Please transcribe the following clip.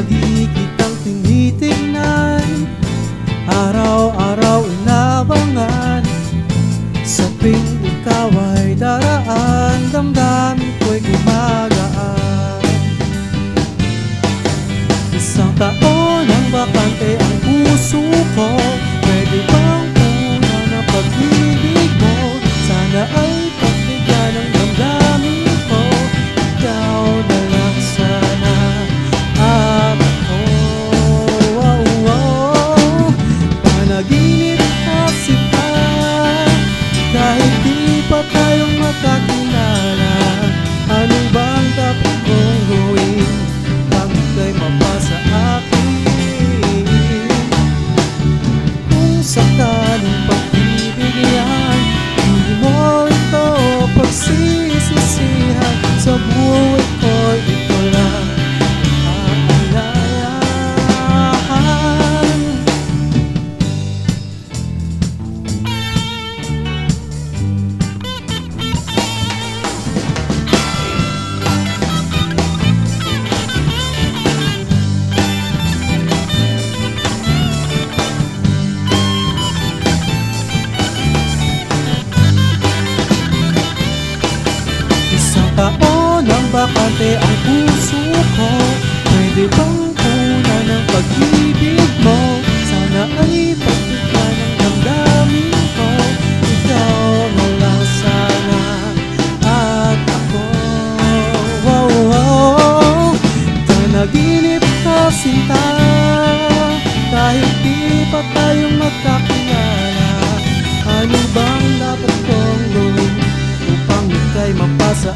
lagi kitang tinitingnan, araw-araw inabangan. Sa tuwing ikaw ay daraan, damdamin ko'y gumagaan. Isang taon ang bakante ang puso ko, pwede bang kunan ang pag-ibig mo? Sana ay pagbigyan ng damdamin ko, ikaw na lang sana at ako. Panaginip kasi ka, kahit di pa tayong magkakilala. Ano bang dapat kong gawin pag ika'y mapasa akin? Kung sakaling pagbibigyan, hindi mo ito pagsisisihan. Sa buhay ko'y ito lang aalayan. Taon ang bakante ang puso ko, pwede bang kunan ang pag-ibig mo? Sana ay pagbigyan ng damdamin ko, ikaw na lang sana at ako. Panaginip ka sinta, kahit di pa tayong magkakilala. Ano bang dapat kong gawin upang ika'y mapasa